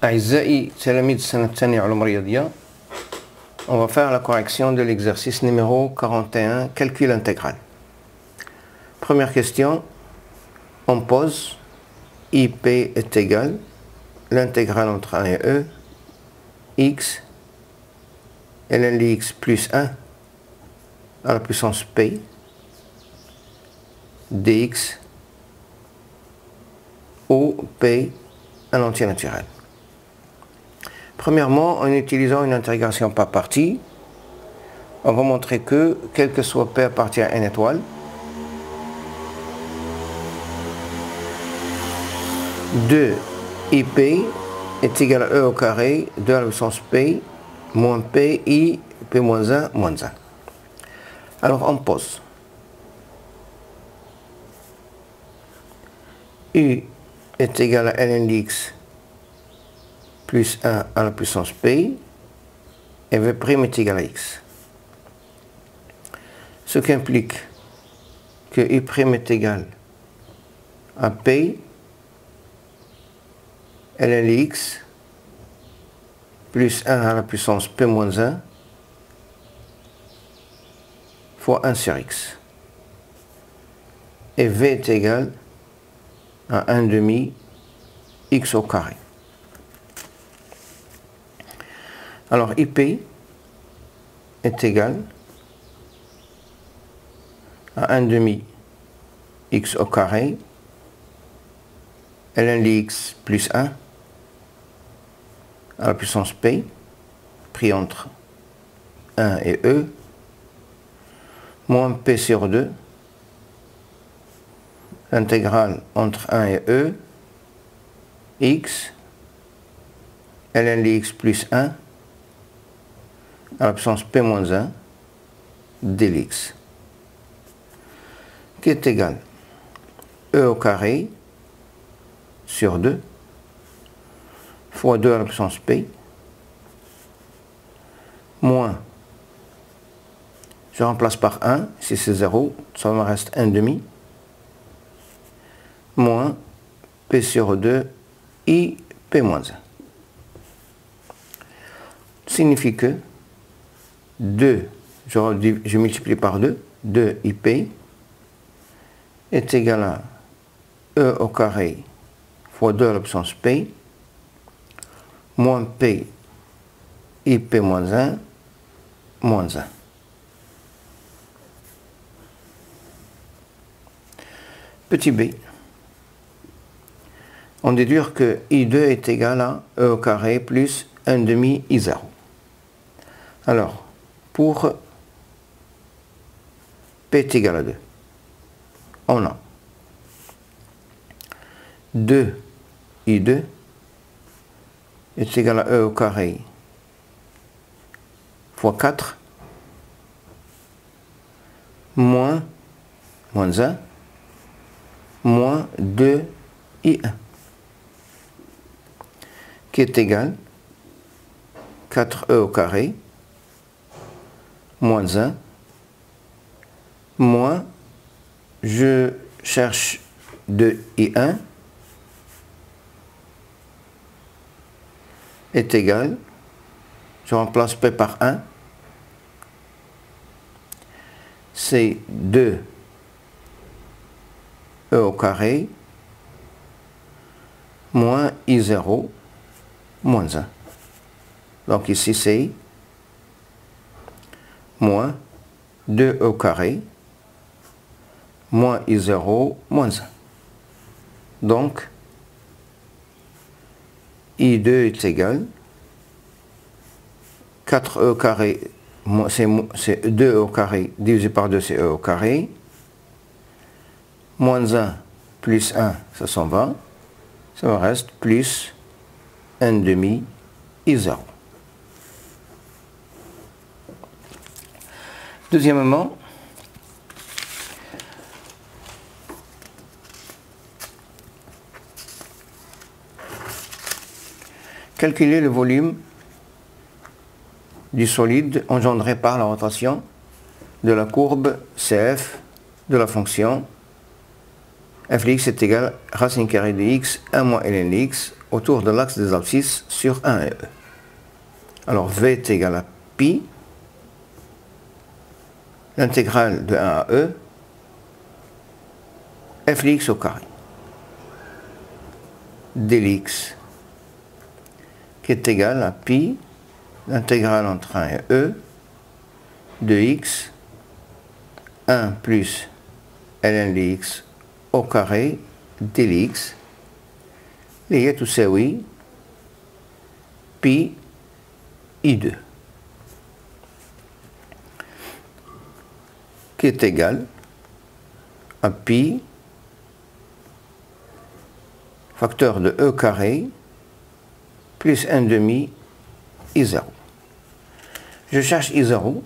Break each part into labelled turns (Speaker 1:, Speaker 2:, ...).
Speaker 1: أعزائي تلاميذ السنة الثانية علوم رياضية. On va faire la correction de l'exercice numéro 41, calcul intégral. Première question, on pose IP est égal, l'intégrale entre 1 et E, x, ln x plus 1 à la puissance p, dx, où p un entier naturel. Premièrement, en utilisant une intégration par partie, on va montrer que, quel que soit P appartient à n étoile, de IP est égal à E au carré, 2 à la puissance P, moins P, I, P moins 1, moins 1. Alors on pose. U est égal à ln x plus 1 à la puissance p, et v' est égal à x. Ce qui implique que u' est égal à p, ln x plus 1 à la puissance p moins 1 fois 1 sur x. Et v est égal à 1 demi x au carré. Alors IP est égal à 1 demi x au carré, ln x plus 1 à la puissance p, pris entre 1 et E, moins p sur 2, l'intégrale entre 1 et E, x, ln x plus 1 à la puissance p moins 1 dx, qui est égal E au carré sur 2 fois 2 à la puissance p, moins, je remplace par 1, si c'est 0, ça me reste 1 demi, moins p sur 2 i p moins 1. Signifie que 2, je multiplie par 2, 2 IP est égal à E au carré fois 2 à la puissance P, moins P IP moins 1, moins 1. Petit b, on déduit que I2 est égal à E au carré plus 1 demi I0. Alors, pour P est égal à 2, on a 2 I2 est égal à E au carré fois 4 moins 1 moins 2 I1 qui est égal 4E au carré moins 1 moins, je cherche 2I1 est égal, je remplace P par 1, c'est 2 E au carré moins I0 moins 1. Donc ici c'est moins 2 au carré moins I0 moins 1. Donc I2 est égal 4E au carré, c'est 2 au carré divisé par 2, c'est E au carré, moins 1 plus 1, ça s'en va, ça me reste plus 1 demi I0. Deuxièmement, calculer le volume du solide engendré par la rotation de la courbe CF de la fonction f de x est égal à racine carrée de x 1 moins ln x autour de l'axe des abscisses sur 1 et E. Alors V est égal à pi, l'intégrale de 1 à E, f de x au carré, dx, qui est égal à pi, l'intégrale entre 1 et E, de x, 1 plus ln dx au carré, dx, lié tout ça, oui, pi I2, qui est égal à pi facteur de E carré plus 1 demi I0. Je cherche I0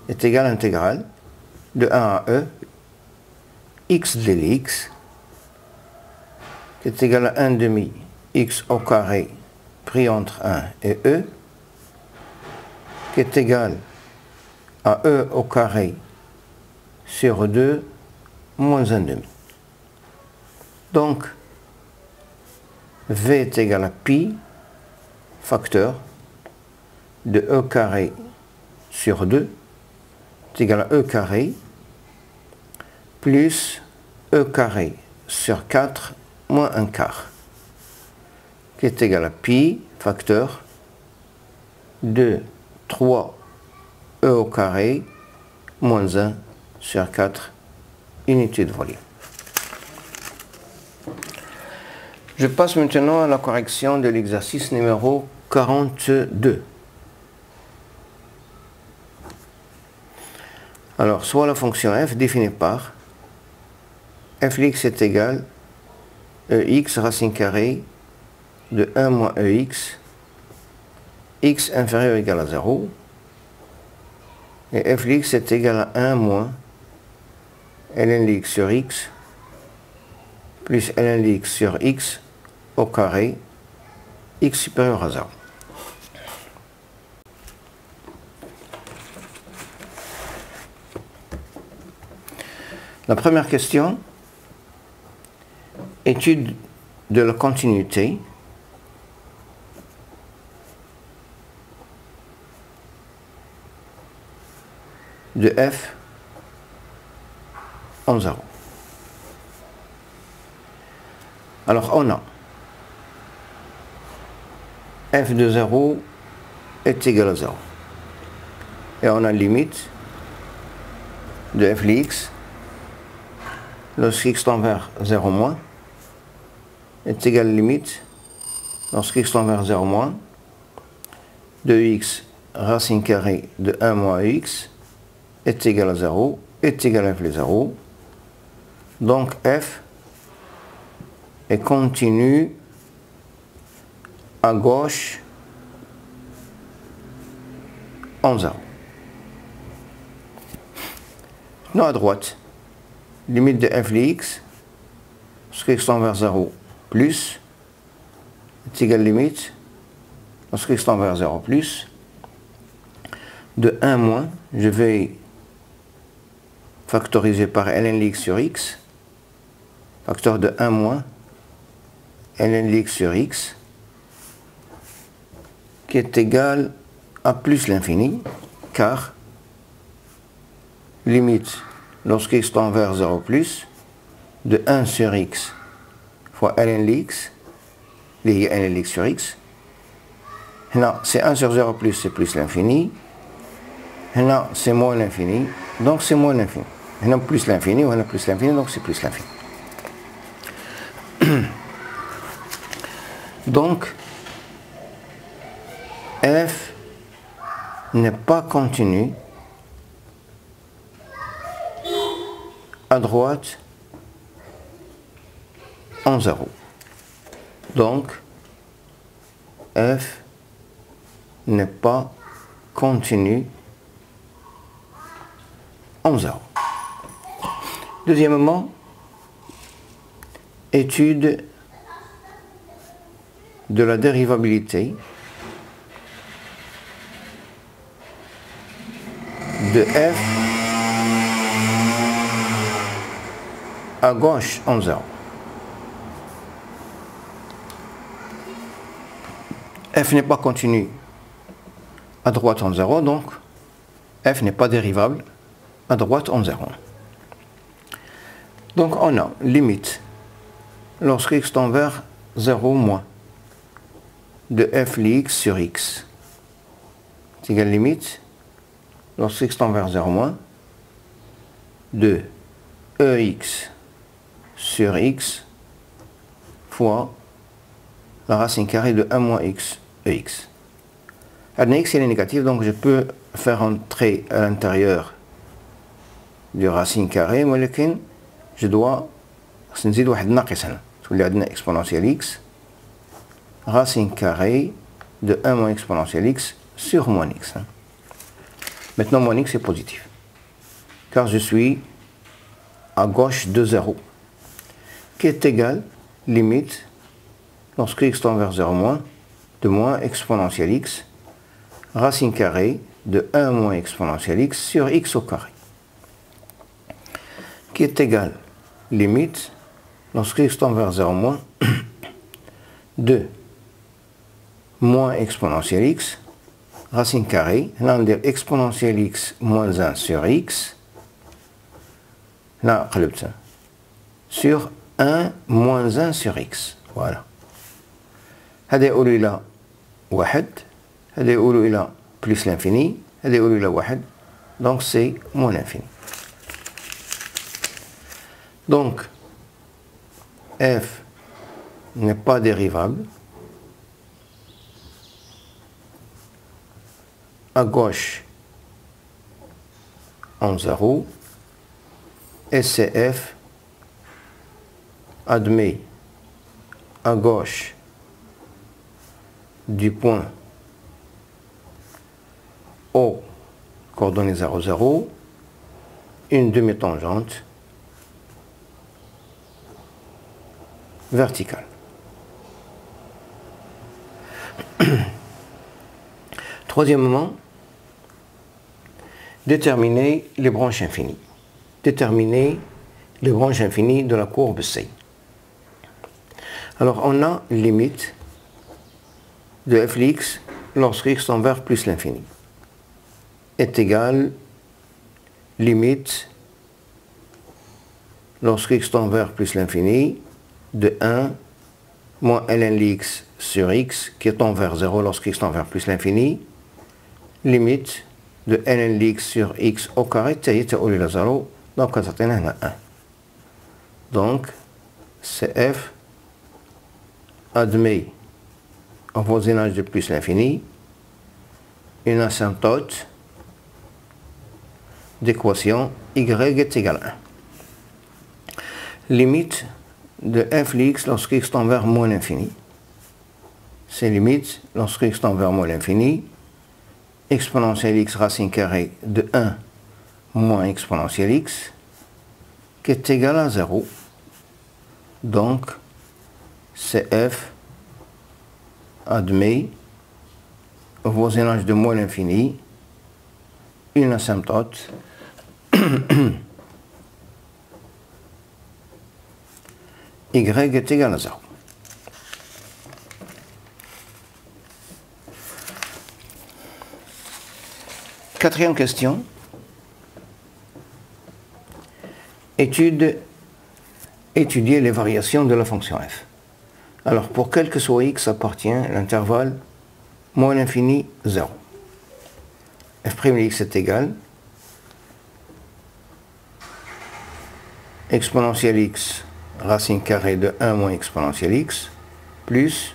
Speaker 1: est égal à l'intégrale de 1 à E x dx qui est égal à 1 demi x au carré pris entre 1 et E qui est égal à E au carré sur 2 moins 1 demi. Donc, V est égal à pi facteur de E carré sur 2 est égal à E carré plus E carré sur 4 moins 1 quart qui est égal à pi facteur de 3 E au carré moins 1 sur 4 unité de volume. Je passe maintenant à la correction de l'exercice numéro 42. Alors, soit la fonction f définie par f de x est égal à ex racine carrée de 1 moins ex, x inférieur ou égal à 0, et f de x est égal à 1 moins ln de x sur x plus ln de x sur x au carré, x supérieur à 0. La première question, étude de la continuité de f en 0. Alors on a f de 0 est égal à 0. Et on a limite de f de x lorsque x tend vers 0 moins est égal à limite lorsque x tend vers 0 moins de x racine carrée de 1 moins x est égal à 0 est égal à f de 0. Donc f est continu à gauche en 0. Non, à droite, limite de f de x, lorsque x tend vers 0 plus, est égal à limite, lorsque x tend vers 0 plus, de 1 moins, je vais factoriser par ln de x sur x, facteur de 1 moins, ln de x sur x, qui est égal à plus l'infini, car limite, lorsque x tend vers 0 plus, de 1 sur x fois ln de x, lié à ln de x sur x. Là, c'est 1 sur 0 plus, c'est plus l'infini. Là, c'est moins l'infini, donc c'est moins l'infini. Là, plus l'infini, ou là, plus l'infini, donc c'est plus l'infini. Donc, f n'est pas continu à droite en 0. Donc, f n'est pas continu en 0. Deuxièmement, étude de la dérivabilité de f à gauche en 0. f n'est pas continu à droite en 0, donc f n'est pas dérivable à droite en 0. Donc on a limite lorsque x tend vers 0 moins de f x sur x est égal limite lorsque x tend vers 0 moins de ex sur x fois la racine carrée de 1 moins x ex. Alors, x est négatif, donc je peux faire entrer à l'intérieur du racine carrée, mais je dois نزيد واحد ناقص هنا تولي عندنا exponentielle x racine carrée de 1 moins exponentielle x sur moins x. Maintenant moins x est positif car je suis à gauche de 0 qui est égal limite lorsque x tend vers 0 moins de moins exponentielle x racine carrée de 1 moins exponentielle x sur x au carré qui est égal limite lorsque x tend vers 0 moins de moins exponentielle x racine carrée, là on dit exponentielle x moins 1 sur x, là sur 1 moins 1 sur x. Voilà. هذا يقول إلى واحد، هذا يقول إلى plus l'infini، هذا يقول إلى واحد، donc c'est moins l'infini. Donc f n'est pas dérivable à gauche en 0 et CF admet à gauche du point O coordonnées 0, 0 une demi-tangente verticale. Troisièmement, déterminer les branches infinies. Déterminer les branches infinies de la courbe C. Alors on a limite de f de x lorsque x tend vers plus l'infini est égal limite lorsque x tend vers plus l'infini de 1 moins ln x sur x qui tend vers 0 lorsque x tend vers plus l'infini limite de ln x sur x au carré تقول إلى 0 donc تعطينا هنا 1 donc CF admet au voisinage de plus l'infini une asymptote d'équation y est égal à 1. Limite de f de x lorsque x tend vers moins l'infini. C'est limite lorsque x tend vers moins l'infini. Exponentielle x racine carrée de 1 moins exponentielle x qui est égal à 0. Donc, CF admet au voisinage de moins l'infini une asymptote y est égal à 0. Quatrième question. Étudier les variations de la fonction f. Alors, pour quel que soit x appartient l'intervalle moins l'infini 0. f' de x est égal exponentielle x racine carrée de 1 moins exponentielle x plus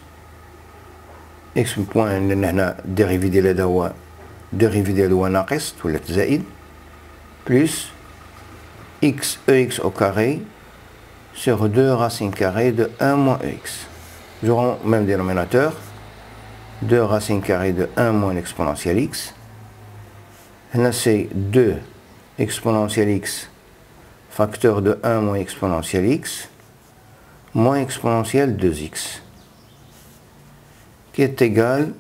Speaker 1: x point dérivé ديال هو dérivé ديال هو ناقص ولات زائد plus x ex au carré sur 2 racines carrées de 1 moins ex. Nous aurons même dénominateur 2 racines carrées de 1 moins l'exponentielle x. Là c'est 2 exponentielle x facteur de 1 moins exponentielle x moins exponentielle 2x qui est égal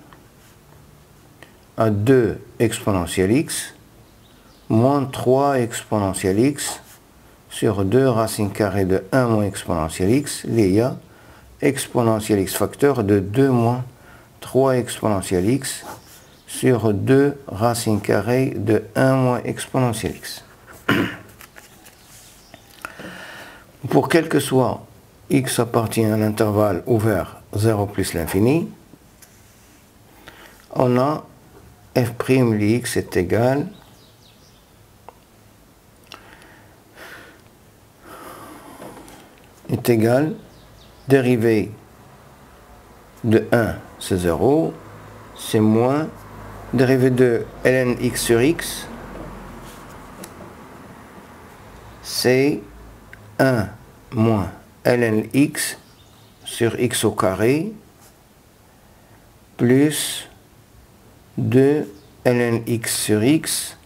Speaker 1: à 2 exponentielle x moins 3 exponentielle x sur 2 racines carrées de 1 moins exponentielle x, il y a exponentielle x facteur de 2 moins 3 exponentielle x sur 2 racine carrée de 1 moins exponentielle x. Pour quel que soit x appartient à l'intervalle ouvert 0 plus l'infini, on a f' de x est égal dérivée de 1, c'est 0, c'est moins dérivée de ln x sur x, c'est 1 moins ln x sur x au carré plus 2 ln x sur x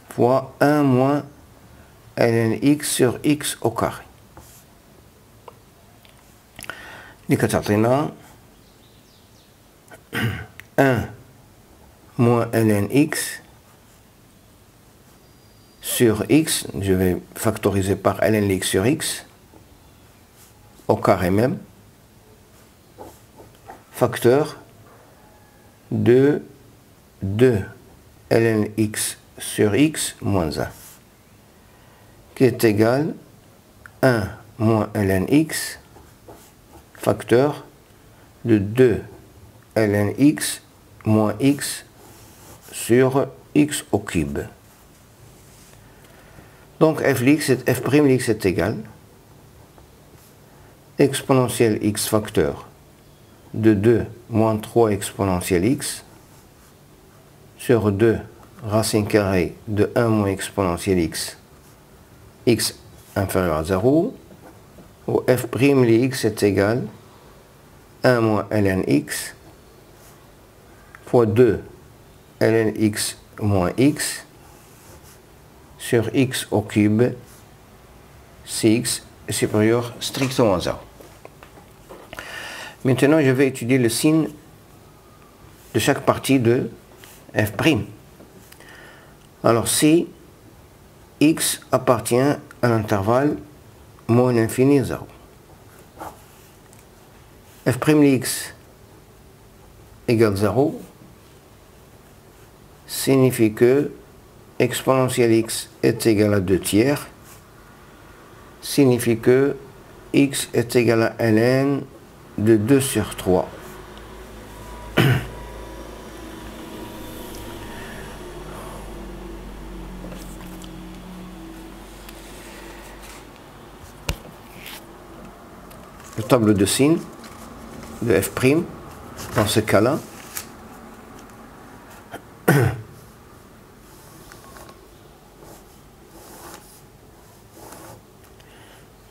Speaker 1: fois 1 moins ln x sur x au carré. اللي كتعطينا 1 moins ln x sur x, je vais factoriser par ln x sur x, au carré même, facteur de 2 ln x sur x moins 1, qui est égal à 1 moins ln x, facteur de 2 ln x moins x sur x au cube. Donc f' de x est égal exponentielle x facteur de 2 moins 3 exponentielle x sur 2 racine carrée de 1 moins exponentielle x, x inférieur à 0, où f' de x est égal 1 moins ln x fois 2 ln x moins x sur x au cube si x est supérieur strictement à 0. Maintenant, je vais étudier le signe de chaque partie de f'. Alors, si x appartient à l'intervalle moins l'infini 0, f' de x égale 0 signifie que exponentielle x est égal à 2 tiers, signifie que x est égal à ln de 2 sur 3. Le tableau de signes de f' dans ce cas-là,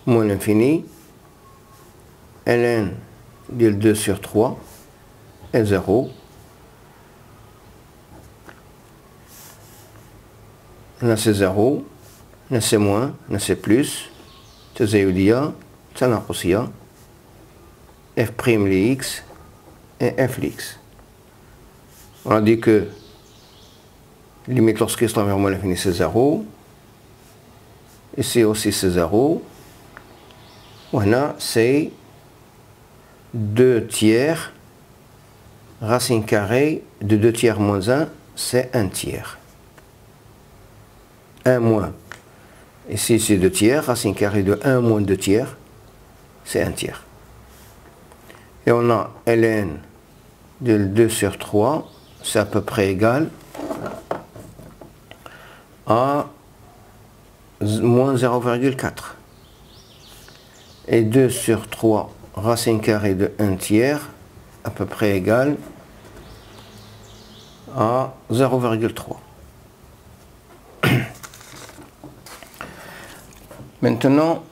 Speaker 1: moins l'infini, ln de 2 sur 3 est 0. Là c'est 0, là c'est moins, là c'est plus, c'est zéudia, c'est naqusia, f' de x et f de x. On a dit que limite lorsqu'il est envers moins l'infini c'est 0, ici aussi c'est 0, voilà c'est 2 tiers, racine carrée de 2 tiers moins 1, c'est 1 tiers. 1 moins, ici c'est 2 tiers, racine carrée de 1 moins 2 tiers, c'est 1 tiers. Et on a ln de 2 sur 3, c'est à peu près égal à moins 0,4. Et 2 sur 3 racine carrée de 1 tiers, à peu près égal à 0,3. Maintenant,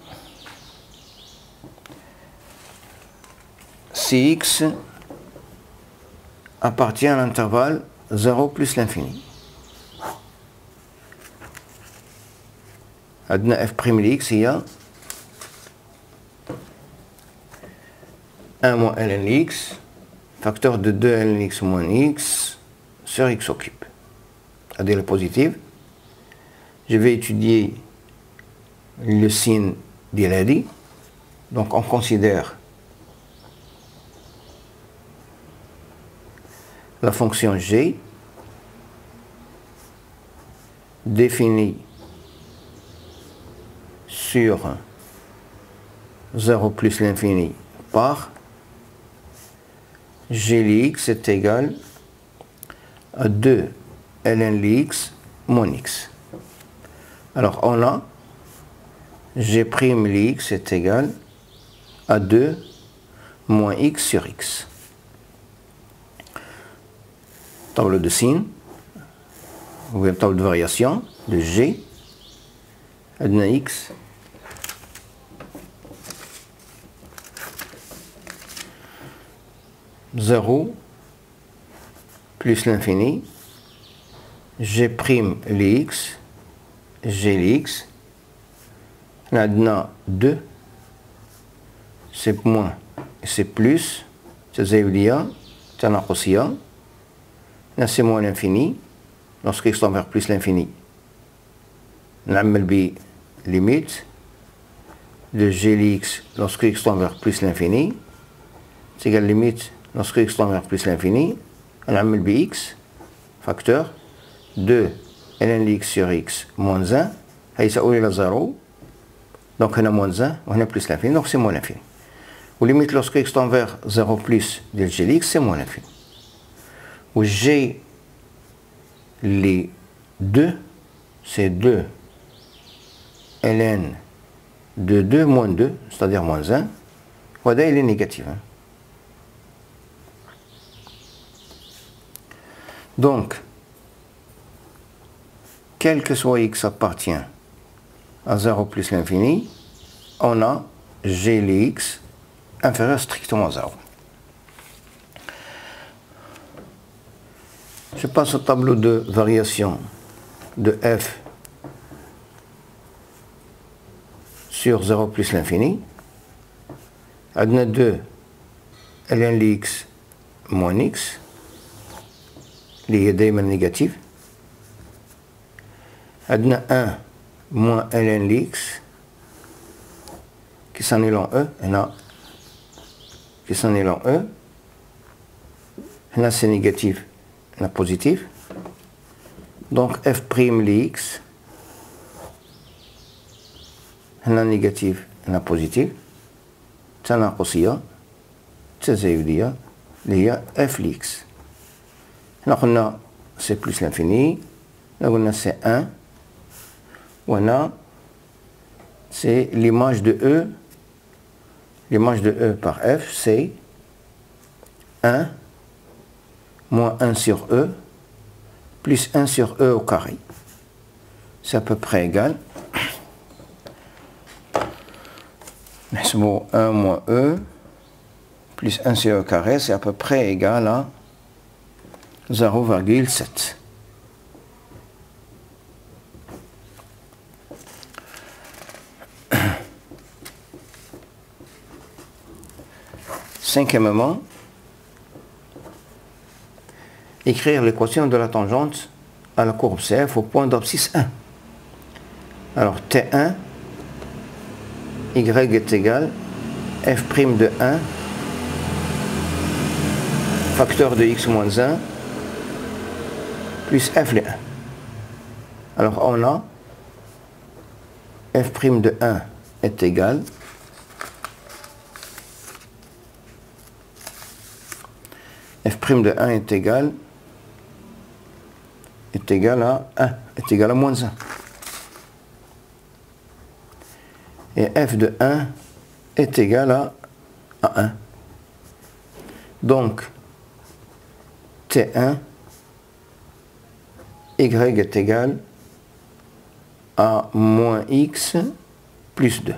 Speaker 1: si x appartient à l'intervalle 0 plus l'infini, عندنا f' de x هي 1 moins ln x, facteur de 2 ln x moins x sur x au cube. C'est-à-dire le positif. Je vais étudier le signe d'Iladi. Donc on considère la fonction g définie sur 0 plus l'infini par g x est égal à 2 ln x moins x. Alors on a g' x est égal à 2 moins x sur x. Table de signes, ou table de variation de g, adna x, zéro plus l'infini, g' x, g x, adna 2, c'est moins, c'est plus, c'est zévlia, c'est nakosia, c'est moins l'infini, lorsque x tend vers plus l'infini. نعمل ب limite de gx lorsque x tend vers plus l'infini, c'est égal limite lorsque x tend vers plus l'infini, نعمل ب x, facteur, 2 ln x sur x moins 1, هيساوي إلى 0, donc on a moins 1, on a plus l'infini, donc c'est moins l'infini. Ou limite lorsque x tend vers 0 plus de gx, c'est moins l'infini. Ou g, les 2, c'est 2 ln de 2 moins 2, c'est-à-dire moins 1, voilà, il est négatif. Hein. Donc, quel que soit x appartient à 0 plus l'infini, on a g les x inférieur strictement à 0. Je passe au tableau de variation de f sur 0 plus l'infini. On a 2 ln x moins x, qui est d'aimer négatif. On a 1 moins ln x qui s'annule en e, qui s'annule en e. Là c'est négatif, là positif. Donc f' x, là négatif, là positif. Ça n'a pas aussi, c'est zéudia, il y a f' x. Là on a c'est plus l'infini, là on a c'est 1, on a c'est l'image de e. L'image de e par f, c'est 1 moins 1 sur e plus 1 sur e au carré. C'est à peu près égal. 1 moins e plus 1 sur e carré, c'est à peu près égal à 0,7. Cinquièmement, écrire l'équation de la tangente à la courbe CF au point d'abscisse 1. Alors T1, y est égal f' de 1, facteur de x moins 1, plus f de 1. Alors on a f' de 1 est égal f' de 1 est égal à 1, est égal à moins 1. Et f de 1 est égal à 1. Donc, T1, y est égal à moins x plus 2.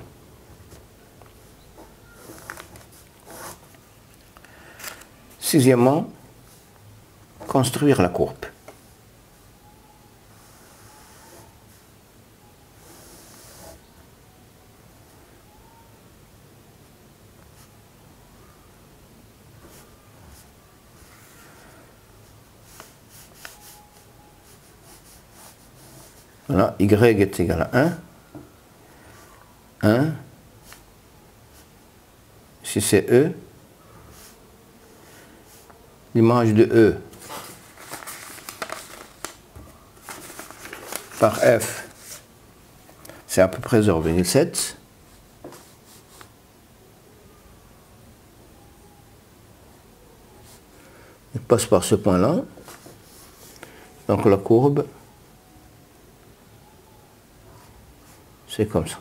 Speaker 1: Sixièmement, construire la courbe. Voilà, y est égal à 1. 1. Si c'est E, l'image de E, par f, c'est à peu près 0,7. Il passe par ce point-là. Donc la courbe, c'est comme ça.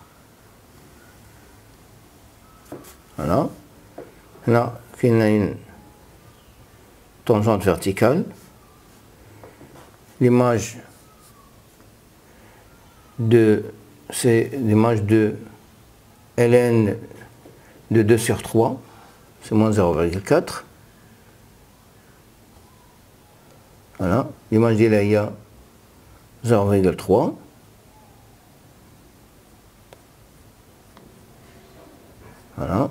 Speaker 1: Voilà. Là, il y a une tangente verticale. L'image c'est l'image de ln de 2 sur 3, c'est moins 0,4. Voilà, l'image d'Elia 0,3. Voilà,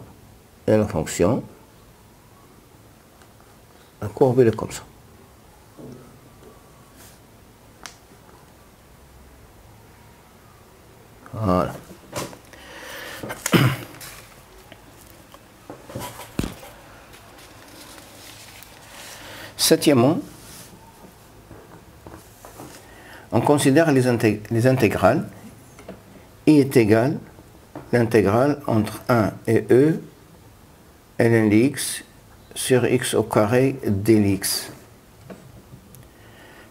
Speaker 1: et la fonction, la courbe elle est comme ça. Voilà. Septièmement, on considère les intégrales. I est égal l'intégrale entre 1 et e ln de x sur x au carré dx.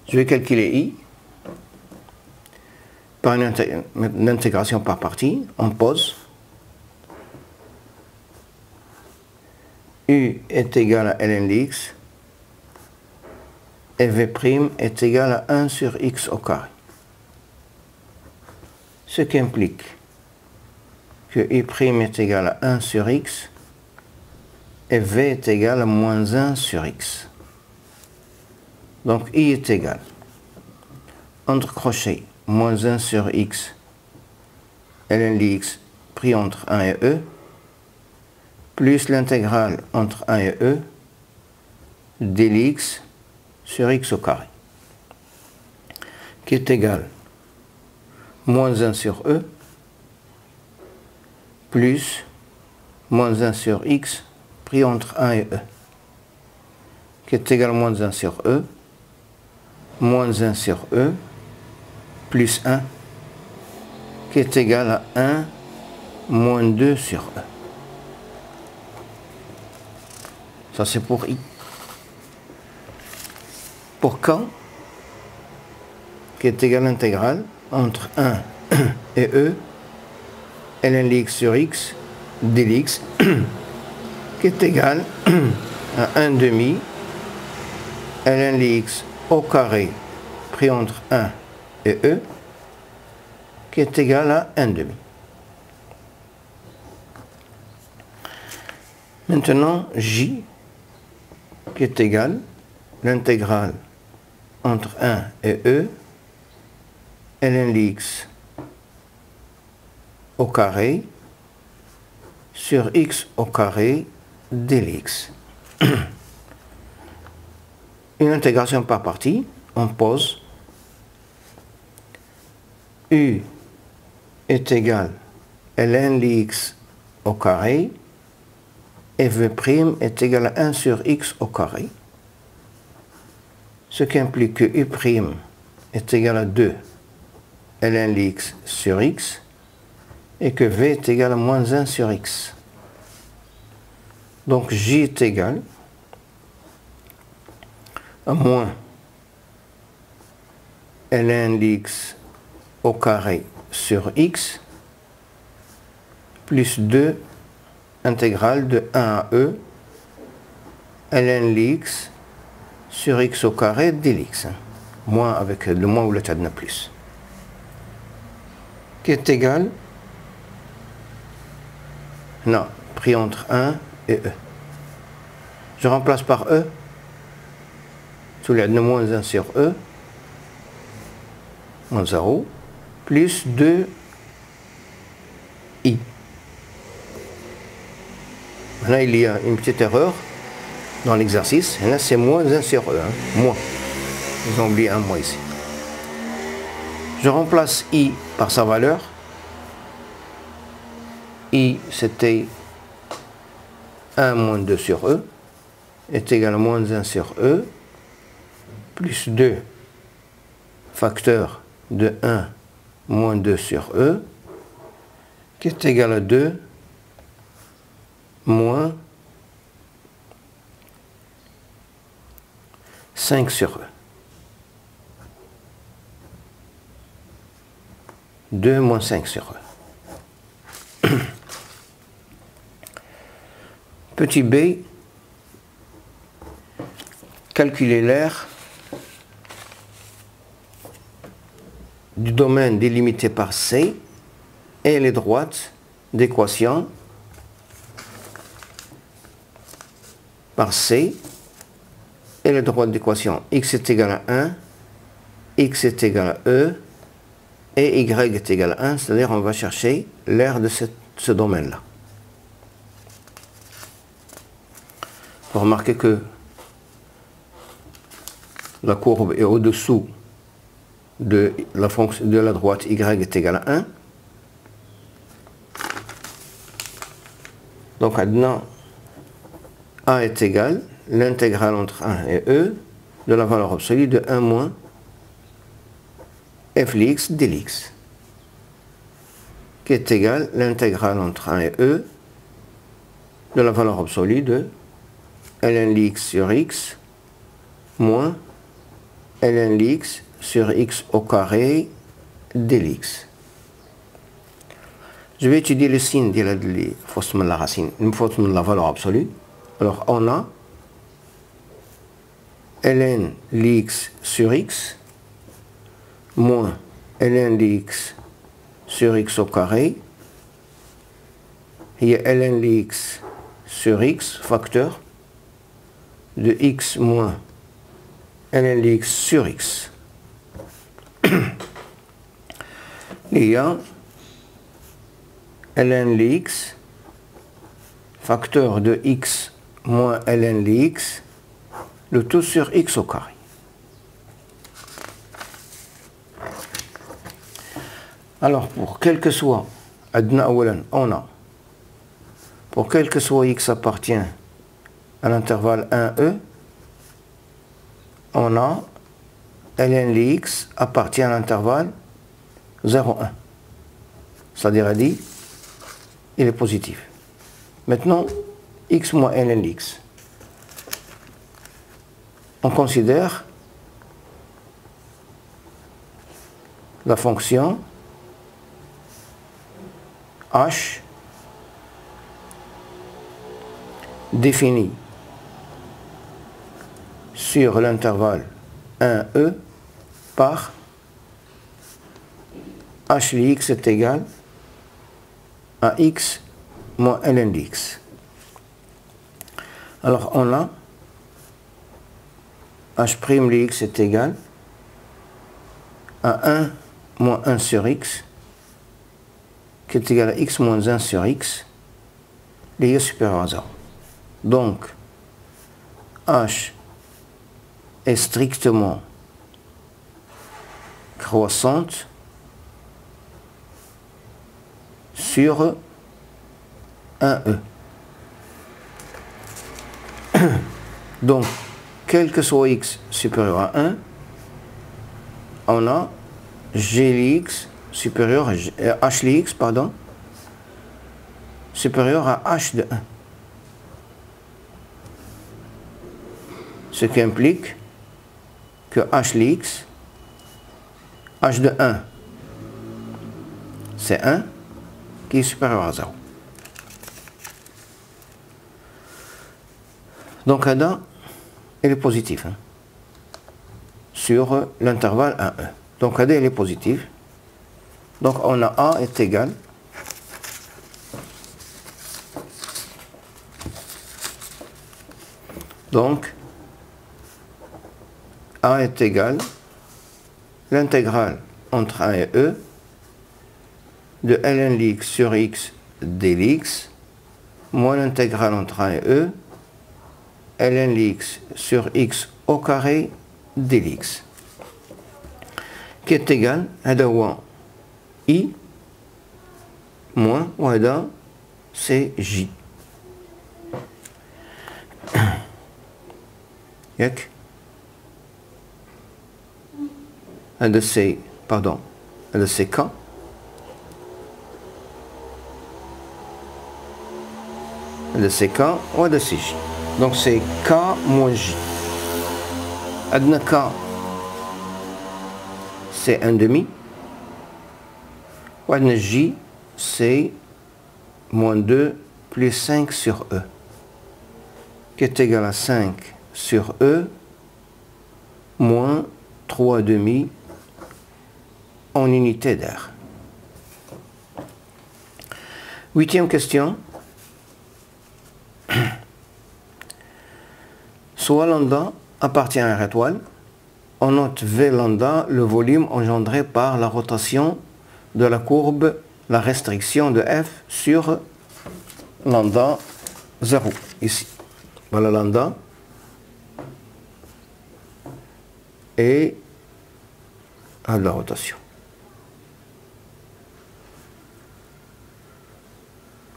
Speaker 1: Je vais calculer I par une intégration par partie. On pose U est égal à ln de x et V' est égal à 1 sur x au carré. Ce qui implique que I' est égal à 1 sur x et V est égal à moins 1 sur x. Donc I est égal, entre crochets, moins 1 sur x, ln de x pris entre 1 et e, plus l'intégrale entre 1 et e, dx sur x au carré, qui est égal moins 1 sur e, plus moins 1 sur x pris entre 1 et e, qui est égal à moins 1 sur e, moins 1 sur e, plus 1, qui est égal à 1 moins 2 sur e. Ça c'est pour I. Pour K, qui est égal à l'intégrale entre 1 et e, ln de x sur x dx, qui est égal à 1 demi ln de x au carré pris entre 1 et e, qui est égal à 1 demi. Maintenant, J, qui est égal l'intégrale entre 1 et e, ln de x au carré sur x au carré dx. Une intégration par partie, on pose U est égal à ln de x au carré et V' est égal à 1 sur x au carré, ce qui implique que U' est égal à 2 ln de x sur x et que V est égal à moins 1 sur x. Donc J est égal à moins ln de x au carré sur x plus 2 intégrale de 1 à e ln de x sur x au carré dx, moins avec le moins ou le tadna plus, qui est égal, non, pris entre 1 et e. Je remplace par e, sous les moins 1 sur e, moins 0, plus 2 i. Là, il y a une petite erreur dans l'exercice. Et là, c'est moins 1 sur e. Moins. Ils ont oublié un moins ici. Je remplace i par sa valeur. I, c'était 1 moins 2 sur e, est égal à moins 1 sur e, plus 2 facteur de 1 moins 2 sur E, qui est égal à 2 moins 5 sur E. 2 moins 5 sur E. Petit b, calculer l'aire du domaine délimité par C et les droites d'équation par C et les droites d'équation x est égal à 1, x est égal à E et y est égal à 1, c'est-à-dire on va chercher l'aire de ce domaine-là. Vous remarquez que la courbe est au-dessous de la fonction de la droite y est égal à 1. Donc maintenant, A est égal, l'intégrale entre 1 et E de la valeur absolue de 1 moins f de x dx, qui est égal l'intégrale entre 1 et E de la valeur absolue de ln x sur x moins ln x sur x au carré dx. Je vais étudier le signe de la racine, une fois de la valeur absolue. Alors on a ln x sur x moins ln x sur x au carré. Il y a ln x sur x, facteur de x moins ln x sur x. Il y a ln x, facteur de x moins ln x, le tout sur x au carré. Alors, pour quel que soit, on a, pour quel que soit x appartient à l'intervalle 1e, on a ln x appartient à l'intervalle 0,1. C'est-à-dire, elle dit, il est positif. Maintenant, x moins ln x. On considère la fonction h définie sur l'intervalle 1e par h de x est égal à x moins ln de x. Alors on a h' de x est égal à 1 moins 1 sur x, qui est égal à x moins 1 sur x, lié supérieur à 0. Donc, h est strictement croissante sur 1e. Donc, quel que soit x supérieur à 1, on a g x supérieur à h x, pardon, supérieur à h de 1. Ce qui implique que h de x, h de 1, c'est 1 qui est supérieur à 0. Donc Adam, il est positif sur l'intervalle 1,1. Donc AD, il est positif. Donc on a A est égal donc A est égal l'intégrale entre 1 et E de ln x sur x dx moins l'intégrale entre 1 et E ln x sur x au carré dx, qui est égal à I moins وهذا c'est J. ياك هذا c'est pardon, de ck, de ck ou de cj. Donc c'est k moins j. Adna k, c'est 1/2. Ou adna j, c'est moins 2 plus 5 sur e, qui est égal à 5 sur e moins 3/2 en unité d'air. 8e question. Soit lambda appartient à R étoile, on note V lambda le volume engendré par la rotation de la courbe, la restriction de F sur lambda 0, ici. Voilà lambda. Et à la rotation.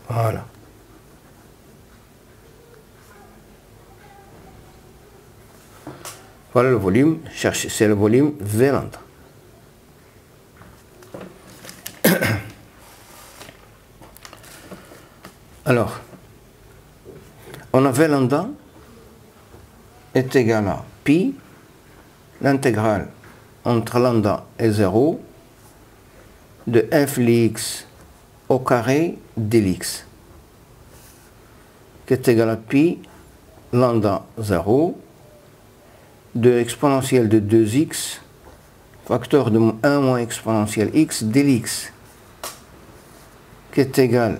Speaker 1: Voilà. Voilà le volume, cherchez, c'est le volume V lambda. Alors, on a V lambda est égal à pi, l'intégrale entre lambda et 0 de f lx au carré dx, qui est égal à pi lambda 0 de exponentielle de 2x facteur de 1 moins exponentielle x dx, qui est égal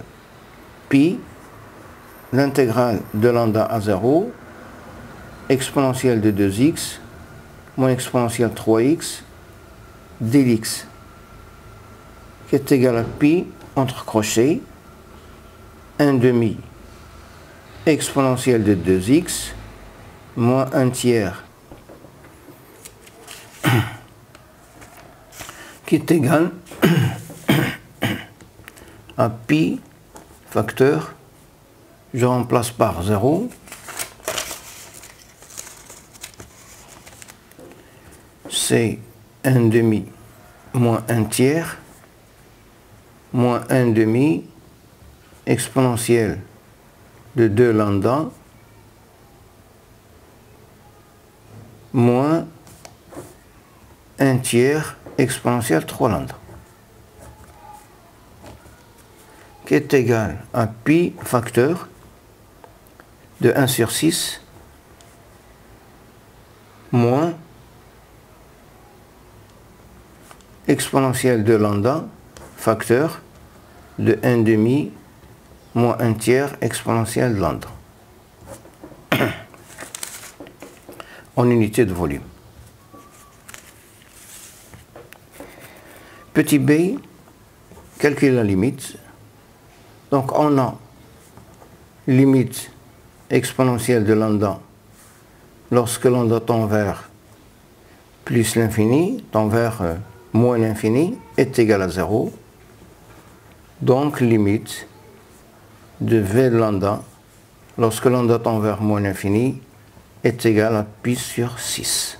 Speaker 1: pi l'intégrale de lambda à 0 exponentielle de 2x moins exponentielle 3x dx, qui est égal à pi entre crochets 1/2 exponentielle de 2x moins 1/3 qui est égal à pi facteur, je remplace par 0, c'est 1/2 moins 1/3 moins 1/2 exponentielle de 2 lambda moins 1/3 exponentielle 3 lambda, qui est égal à pi facteur de 1 sur 6 moins exponentielle de lambda facteur de 1/2 moins 1/3 exponentielle de lambda en unité de volume. Petit b, calculer la limite. Donc on a limite exponentielle de lambda lorsque lambda tend vers plus l'infini, tend vers moins l'infini, est égal à 0. Donc limite de v de lambda lorsque lambda tend vers moins l'infini est égal à pi sur 6.